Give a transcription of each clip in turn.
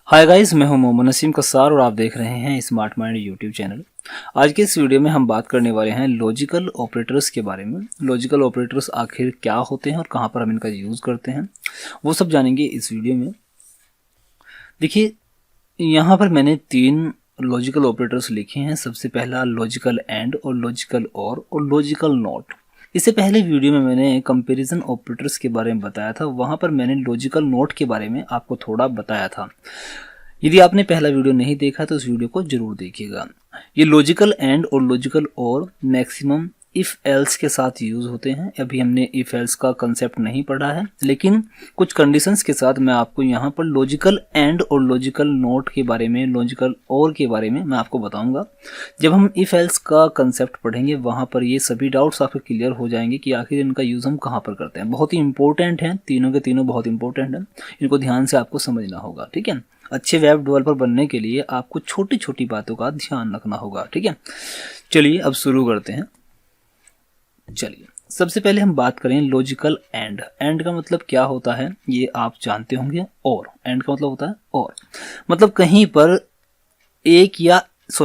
Hi guys, मैं हूं मोहम्मद नसीम कसार और आप देख रहे हैं स्मार्ट माइंड यूट्यूब चैनल। आज के इस वीडियो में हम बात करने वाले हैं लॉजिकल ऑपरेटर्स के बारे में। लॉजिकल ऑपरेटर्स आखिर क्या होते हैं और कहां पर हम इनका यूज़ करते हैं, वो सब जानेंगे इस वीडियो में। देखिए, यहाँ पर मैंने 3 लॉजिकल ऑपरेटर्स लिखे हैं। सबसे पहला लॉजिकल एंड और लॉजिकल और लॉजिकल नॉट। इससे पहले वीडियो में मैंने कंपैरिजन ऑपरेटर्स के बारे में बताया था, वहाँ पर मैंने लॉजिकल नॉट के बारे में आपको थोड़ा बताया था। यदि आपने पहला वीडियो नहीं देखा तो उस वीडियो को जरूर देखिएगा। ये लॉजिकल एंड और लॉजिकल और मैक्सिमम इफ एल्स के साथ यूज होते हैं। अभी हमने इफ एल्स का कंसेप्ट नहीं पढ़ा है, लेकिन कुछ कंडीशंस के साथ मैं आपको यहाँ पर लॉजिकल एंड और लॉजिकल नॉट के बारे में, लॉजिकल और के बारे में मैं आपको बताऊंगा। जब हम इफ एल्स का कंसेप्ट पढ़ेंगे वहाँ पर ये सभी डाउट्स आपके क्लियर हो जाएंगे कि आखिर इनका यूज हम कहाँ पर करते हैं। बहुत ही इंपॉर्टेंट है, तीनों के तीनों बहुत इंपॉर्टेंट है। इनको ध्यान से आपको समझना होगा, ठीक है। अच्छे वेब डेवलपर बनने के लिए आपको छोटी छोटी बातों का ध्यान रखना होगा, ठीक है। चलिए अब शुरू करते हैं। चलिए सबसे पहले हम बात करें लॉजिकल एंड। एंड का मतलब क्या होता है ये आप जानते होंगे। और एंड का मतलब होता है और, मतलब कहीं पर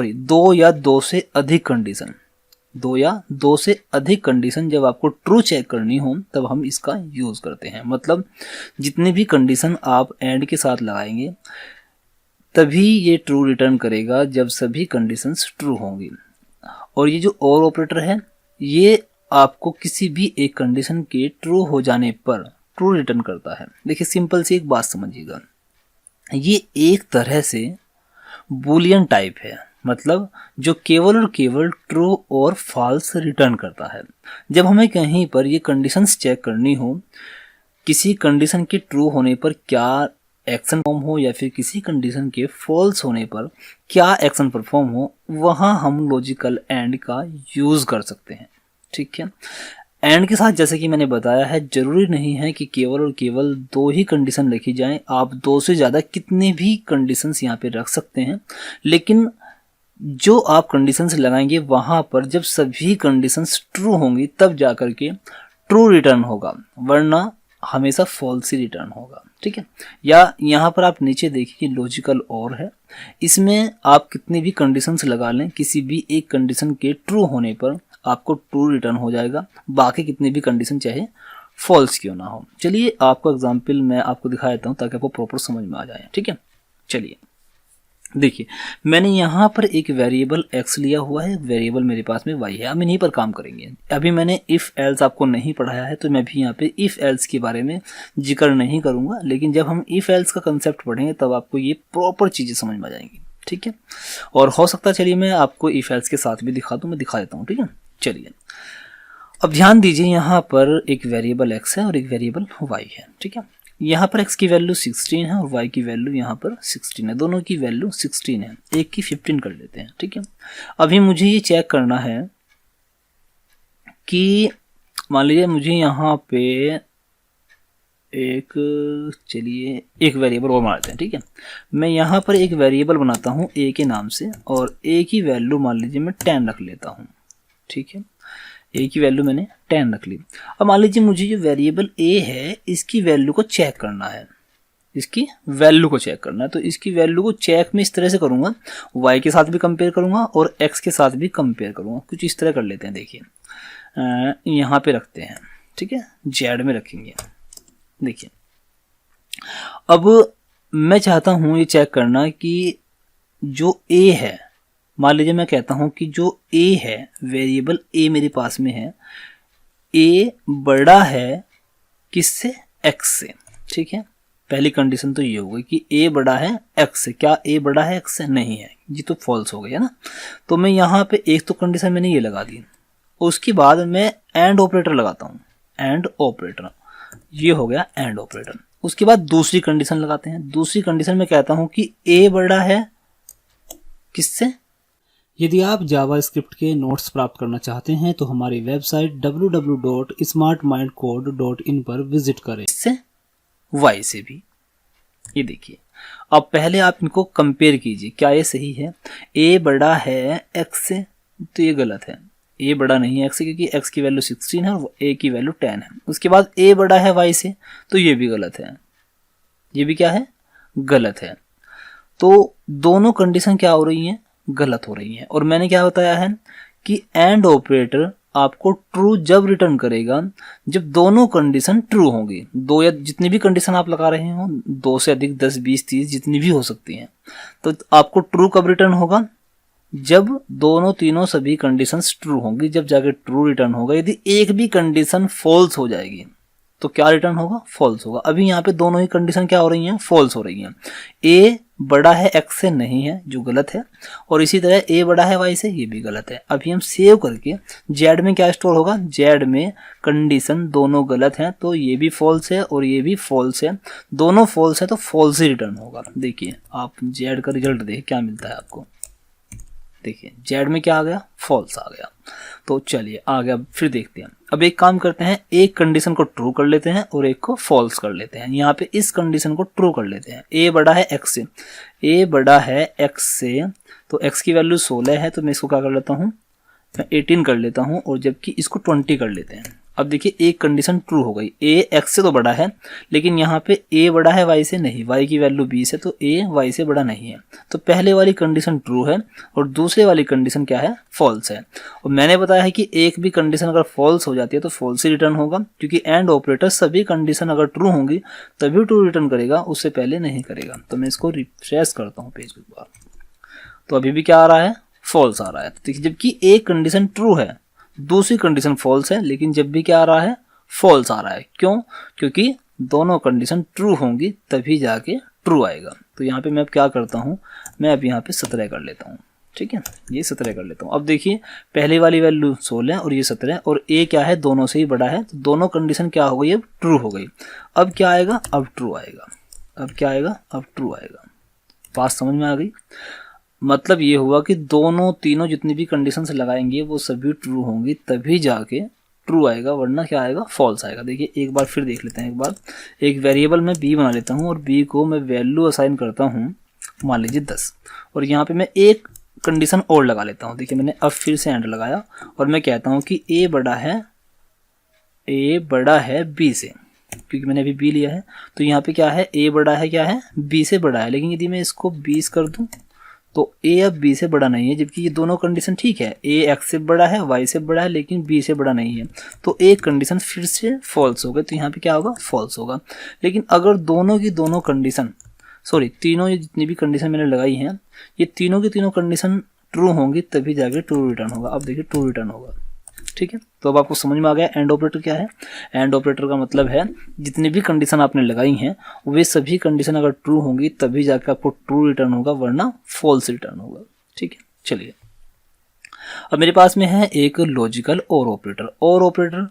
दो या दो से अधिक कंडीशन, 2 या 2 से अधिक कंडीशन जब आपको ट्रू चेक करनी हो तब हम इसका यूज करते हैं। मतलब जितनी भी कंडीशन आप एंड के साथ लगाएंगे तभी ये ट्रू रिटर्न करेगा जब सभी कंडीशंस ट्रू होंगी। और ये जो और ऑपरेटर है ये आपको किसी भी एक कंडीशन के ट्रू हो जाने पर ट्रू रिटर्न करता है। देखिए सिंपल सी एक बात समझिएगा, ये एक तरह से बूलियन टाइप है, मतलब जो केवल और केवल ट्रू और फॉल्स रिटर्न करता है। जब हमें कहीं पर ये कंडीशंस चेक करनी हो, किसी कंडीशन के ट्रू होने पर क्या एक्शन परफॉर्म हो या फिर किसी कंडीशन के फॉल्स होने पर क्या एक्शन परफॉर्म हो, वहां हम लॉजिकल एंड का यूज कर सकते हैं, ठीक है। एंड के साथ जैसे कि मैंने बताया है, जरूरी नहीं है कि केवल और केवल 2 ही कंडीशन रखी जाएं। आप 2 से ज़्यादा कितने भी कंडीशंस यहाँ पे रख सकते हैं, लेकिन जो आप कंडीशंस लगाएंगे वहाँ पर जब सभी कंडीशंस ट्रू होंगी तब जाकर के ट्रू रिटर्न होगा, वरना हमेशा फॉल्स ही रिटर्न होगा, ठीक है। या यहाँ पर आप नीचे देखिए लॉजिकल और है, इसमें आप कितनी भी कंडीशंस लगा लें, किसी भी एक कंडीशन के ट्रू होने पर आपको ट्रू रिटर्न हो जाएगा, बाकी कितनी भी कंडीशन चाहे फॉल्स क्यों ना हो। चलिए आपको एग्जांपल मैं आपको दिखा देता हूँ ताकि आपको प्रॉपर समझ में आ जाए, ठीक है। चलिए देखिए, मैंने यहाँ पर एक वेरिएबल x लिया हुआ है, वेरिएबल मेरे पास में y है। हम इन्हीं पर काम करेंगे। अभी मैंने इफ एल्स आपको नहीं पढ़ाया है तो मैं भी यहाँ पे इफ एल्स के बारे में जिक्र नहीं करूँगा, लेकिन जब हम इफ एल्स का कंसेप्ट पढ़ेंगे तब आपको ये प्रॉपर चीज़ें समझ में आ जाएंगी, ठीक है। और हो सकता है चलिए मैं आपको इफ एल्स के साथ भी दिखा दूँ, मैं दिखा देता हूँ, ठीक है। चलिए अब ध्यान दीजिए, यहाँ पर एक वेरिएबल x है और एक वेरिएबल y है, ठीक है। यहाँ पर x की वैल्यू 16 है और y की वैल्यू यहाँ पर 16 है, दोनों की वैल्यू 16 है, एक की 15 कर लेते हैं, ठीक है। अभी मुझे ये चेक करना है कि मान लीजिए मुझे यहाँ पे एक वेरिएबल और बनाते हैं, ठीक है। मैं यहाँ पर एक वेरिएबल बनाता हूँ a के नाम से और a की वैल्यू मान लीजिए मैं 10 रख लेता हूँ, ठीक है। a की वैल्यू मैंने 10 रख ली। अब मान लीजिए मुझे जो वेरिएबल a है इसकी वैल्यू को चेक करना है, इसकी वैल्यू को चेक करना है। तो इसकी वैल्यू को चेक मैं इस तरह से करूंगा, y के साथ भी कंपेयर करूंगा और x के साथ भी कंपेयर करूंगा। कुछ इस तरह कर लेते हैं, देखिए यहाँ पे रखते हैं, ठीक है, z में रखेंगे। देखिए अब मैं चाहता हूँ ये चेक करना कि जो a है, मान लीजिए मैं कहता हूं कि जो a है, वेरिएबल a मेरे पास में है, a बड़ा है किससे, x से, ठीक है। पहली कंडीशन तो ये हो गई कि a बड़ा है x से। क्या a बड़ा है x से? नहीं है, ये तो फॉल्स हो गया ना। तो मैं यहाँ पे एक तो कंडीशन मैंने ये लगा दी, उसके बाद मैं एंड ऑपरेटर लगाता हूँ, एंड ऑपरेटर, ये हो गया एंड ऑपरेटर। उसके बाद दूसरी कंडीशन लगाते हैं। दूसरी कंडीशन में कहता हूँ कि a बड़ा है किससे। यदि आप जावास्क्रिप्ट के नोट्स प्राप्त करना चाहते हैं तो हमारी वेबसाइट www.smartmindcode.in पर विजिट करें। इससे y से भी, ये देखिए। अब पहले आप इनको कंपेयर कीजिए, क्या ये सही है? a बड़ा है x से, तो ये गलत है। a बड़ा नहीं है x से क्योंकि x की वैल्यू 16 है और a की वैल्यू 10 है। उसके बाद a बड़ा है y से, तो ये भी गलत है, ये भी क्या है, गलत है। तो दोनों कंडीशन क्या हो रही हैं, गलत हो रही हैं। और मैंने क्या बताया है कि एंड ऑपरेटर आपको ट्रू जब रिटर्न करेगा जब दोनों कंडीशन ट्रू होंगी। दो या जितनी भी कंडीशन आप लगा रहे हो, 2 से अधिक, 10, 20, 30 जितनी भी हो सकती हैं, तो आपको ट्रू कब रिटर्न होगा, जब दोनों तीनों सभी कंडीशंस ट्रू होंगी, जब जाके ट्रू रिटर्न होगा। यदि एक भी कंडीशन फॉल्स हो जाएगी तो क्या रिटर्न होगा, फॉल्स होगा। अभी यहाँ पे दोनों ही कंडीशन क्या हो रही हैं, फॉल्स हो रही हैं। ए बड़ा है एक्स से नहीं है, जो गलत है, और इसी तरह ए बड़ा है वाई से, ये भी गलत है। अभी हम सेव करके जेड में क्या स्टोर होगा, जेड में कंडीशन दोनों गलत हैं तो ये भी फॉल्स है और ये भी फॉल्स है, दोनों फॉल्स है तो फॉल्स ही रिटर्न होगा। देखिए आप जेड का रिजल्ट देखिए क्या मिलता है आपको। देखिए जेड में क्या आ गया, फॉल्स आ गया। तो चलिए आ गया, फिर देखते हैं। अब एक काम करते हैं, एक कंडीशन को ट्रू कर लेते हैं और एक को फॉल्स कर लेते हैं। यहाँ पे इस कंडीशन को ट्रू कर लेते हैं, ए बड़ा है एक्स से, ए बड़ा है एक्स से, तो एक्स की वैल्यू 16 है, तो मैं इसको क्या कर लेता हूँ, मैं 18 कर लेता हूँ, और जबकि इसको 20 कर लेते हैं। अब देखिए एक कंडीशन ट्रू हो गई, ए एक्स से तो बड़ा है, लेकिन यहाँ पे ए बड़ा है वाई से नहीं, वाई की वैल्यू 20 है तो ए वाई से बड़ा नहीं है। तो पहले वाली कंडीशन ट्रू है और दूसरे वाली कंडीशन क्या है, फॉल्स है। और मैंने बताया है कि एक भी कंडीशन अगर फॉल्स हो जाती है तो फॉल्स ही रिटर्न होगा, क्योंकि एंड ऑपरेटर सभी कंडीशन अगर ट्रू होंगी तभी ट्रू रिटर्न करेगा, उससे पहले नहीं करेगा। तो मैं इसको रिफ्रेश करता हूँ पेज एक बार, तो अभी भी क्या आ रहा है, फॉल्स आ रहा है। तो देखिए जबकि एक कंडीशन ट्रू है, दूसरी कंडीशन फॉल्स है, लेकिन जब भी क्या आ रहा है, फॉल्स आ रहा है। क्यों, क्योंकि दोनों कंडीशन ट्रू होंगी तभी जाके ट्रू आएगा। तो यहाँ पे मैं अब क्या करता हूँ, मैं अब यहाँ पे 17 कर लेता हूँ, ठीक है, ये 17 कर लेता हूँ। अब देखिए पहले वाली वैल्यू 16 और ये 17, और ए क्या है, दोनों से ही बड़ा है, तो दोनों कंडीशन क्या हो गई, अब ट्रू हो गई। अब क्या आएगा, अब ट्रू आएगा। अब क्या आएगा, अब ट्रू आएगा। बात समझ में आ गई। मतलब ये हुआ कि दोनों तीनों जितनी भी कंडीशंस लगाएंगे वो सभी ट्रू होंगी तभी जाके ट्रू आएगा, वरना क्या आएगा, फॉल्स आएगा। देखिए एक बार फिर देख लेते हैं। एक बार एक वेरिएबल में बी बना लेता हूँ और बी को मैं वैल्यू असाइन करता हूँ, मान लीजिए 10, और यहाँ पे मैं एक कंडीशन और लगा लेता हूँ। देखिए मैंने अब फिर से एंड लगाया और मैं कहता हूँ कि ए बड़ा है बी से, क्योंकि मैंने अभी बी लिया है। तो यहाँ पे क्या है, ए बड़ा है, क्या है, बी से बड़ा है। लेकिन यदि मैं इसको 20 कर दूं तो ए अब बी से बड़ा नहीं है, जबकि ये दोनों कंडीशन ठीक है, ए एक्स से बड़ा है, वाई से बड़ा है, लेकिन बी से बड़ा नहीं है। तो एक कंडीशन फिर से फॉल्स हो गई, तो यहाँ पे क्या होगा, फॉल्स होगा। लेकिन अगर दोनों की दोनों कंडीशन, तीनों ये जितनी भी कंडीशन मैंने लगाई हैं, ये तीनों की तीनों कंडीशन ट्रू होंगी तभी जाके ट्रू रिटर्न होगा। अब देखिए ट्रू रिटर्न होगा, ठीक है। तो अब आपको समझ में आ गया एंड ऑपरेटर क्या है। एंड ऑपरेटर का मतलब है जितनी भी कंडीशन आपने लगाई हैं वे सभी कंडीशन अगर ट्रू होंगी तभी जाकर आपको ट्रू रिटर्न होगा, वरना फॉल्स रिटर्न होगा, ठीक है। चलिए अब मेरे पास में है एक लॉजिकल और ऑपरेटर।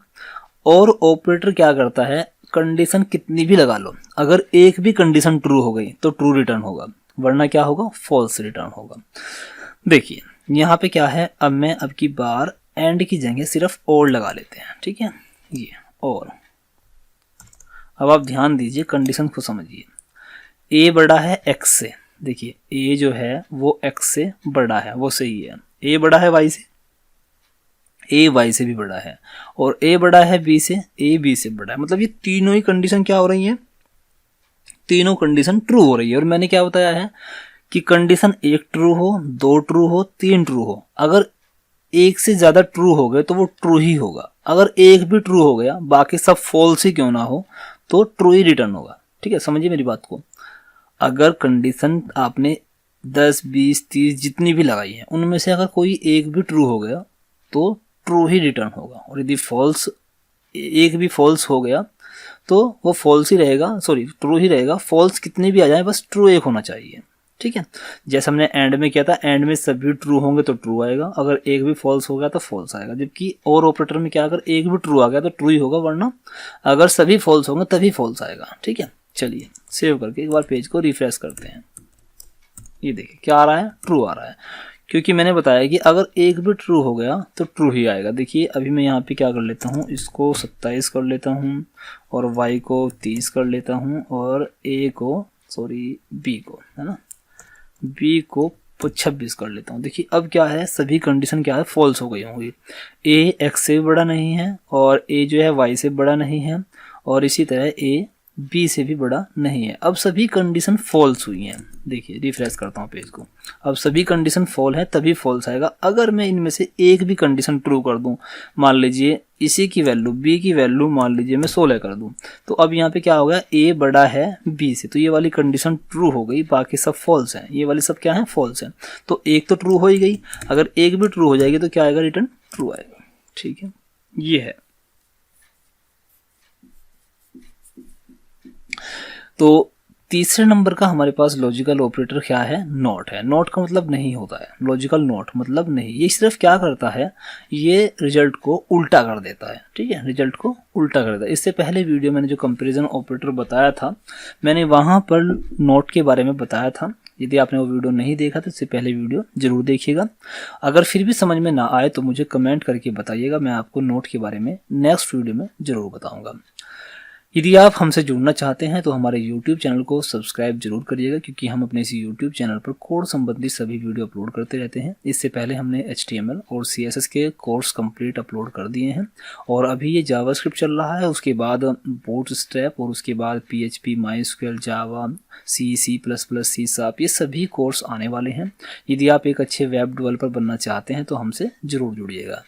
और ऑपरेटर क्या करता है, कंडीशन कितनी भी लगा लो, अगर एक भी कंडीशन ट्रू हो गई तो ट्रू रिटर्न होगा, वरना क्या होगा, फॉल्स रिटर्न होगा। देखिए यहाँ पे क्या है, अब मैं अब की बार एंड की जगह सिर्फ और लगा लेते हैं, ठीक है, ये और। अब आप ध्यान दीजिए, कंडीशन को समझिए। ए बड़ा है एक्स से, देखिए ए जो है वो एक्स से बड़ा है, वो सही है। ए बड़ा है वाई से, ए वाई से भी बड़ा है, और ए बड़ा है बी से, ए बी से बड़ा है। मतलब ये तीनों ही कंडीशन क्या हो रही है, तीनों कंडीशन ट्रू हो रही है। और मैंने क्या बताया है कि कंडीशन एक ट्रू हो, दो ट्रू हो, तीन ट्रू हो, अगर एक से ज्यादा ट्रू हो गए तो वो ट्रू ही होगा। अगर एक भी ट्रू हो गया, बाकी सब फॉल्स ही क्यों ना हो, तो ट्रू ही रिटर्न होगा, ठीक है। समझिए मेरी बात को। अगर कंडीशन आपने 10, 20, 30 जितनी भी लगाई है, उनमें से अगर कोई एक भी ट्रू हो गया तो ट्रू ही रिटर्न होगा, और यदि एक भी फॉल्स हो गया तो वो फॉल्स ही रहेगा, ट्रू ही रहेगा। फॉल्स कितने भी आ जाए, बस ट्रू एक होना चाहिए, ठीक है। जैसे हमने एंड में किया था, एंड में सभी ट्रू होंगे तो ट्रू आएगा, अगर एक भी फॉल्स हो गया तो फॉल्स आएगा। जबकि और ऑपरेटर में क्या, अगर एक भी ट्रू आ गया तो ट्रू ही होगा, वरना अगर सभी फॉल्स होंगे तभी फॉल्स आएगा, ठीक है। चलिए सेव करके एक बार पेज को रिफ्रेश करते हैं। ये देखिए क्या आ रहा है, ट्रू आ रहा है, क्योंकि मैंने बताया कि अगर एक भी ट्रू हो गया तो ट्रू ही आएगा। देखिए अभी मैं यहाँ पे क्या कर लेता हूँ, इसको 27 कर लेता हूँ, और वाई को 30 कर लेता हूँ, और बी को, है ना, बी को 26 कर लेता हूँ। देखिए अब क्या है, सभी कंडीशन क्या है, फॉल्स हो गई होंगी। ए एक्स से बड़ा नहीं है, और ए जो है वाई से बड़ा नहीं है, और इसी तरह ए बी से भी बड़ा नहीं है। अब सभी कंडीशन फॉल्स हुई हैं। देखिए रिफ्रेश करता हूँ पेज को, अब सभी कंडीशन फॉल है तभी फॉल्स आएगा। अगर मैं इनमें से एक भी कंडीशन ट्रू कर दूं, मान लीजिए इसी की वैल्यू बी की वैल्यू मान लीजिए मैं 16 कर दूं, तो अब यहाँ पे क्या होगा, ए बड़ा है बी से, तो ये वाली कंडीशन ट्रू हो गई, बाकी सब फॉल्स हैं। ये वाली सब क्या है, फॉल्स हैं। तो एक तो ट्रू हो ही गई, अगर एक भी ट्रू हो जाएगी तो क्या आएगा, रिटर्न ट्रू आएगा। ठीक है, ये है। तो तीसरे नंबर का हमारे पास लॉजिकल ऑपरेटर क्या है, नॉट है। नॉट का मतलब नहीं होता है, लॉजिकल नॉट मतलब नहीं। ये सिर्फ क्या करता है, ये रिजल्ट को उल्टा कर देता है। ठीक है, रिजल्ट को उल्टा कर देता है। इससे पहले वीडियो मैंने जो कंपैरिजन ऑपरेटर बताया था, मैंने वहां पर नॉट के बारे में बताया था। यदि आपने वो वीडियो नहीं देखा तो इससे पहले वीडियो जरूर देखिएगा। अगर फिर भी समझ में ना आए तो मुझे कमेंट करके बताइएगा, मैं आपको नोट के बारे में नेक्स्ट वीडियो में जरूर बताऊंगा। यदि आप हमसे जुड़ना चाहते हैं तो हमारे YouTube चैनल को सब्सक्राइब जरूर करिएगा, क्योंकि हम अपने इसी YouTube चैनल पर कोड संबंधित सभी वीडियो अपलोड करते रहते हैं। इससे पहले हमने HTML और CSS के कोर्स कंप्लीट अपलोड कर दिए हैं, और अभी ये जावास्क्रिप्ट चल रहा है, उसके बाद बूटस्ट्रैप, और उसके बाद PHP, MySQL, जावा, C++, C#, ये सभी कोर्स आने वाले हैं। यदि आप एक अच्छे वेब डेवलपर बनना चाहते हैं तो हमसे जरूर जुड़िएगा।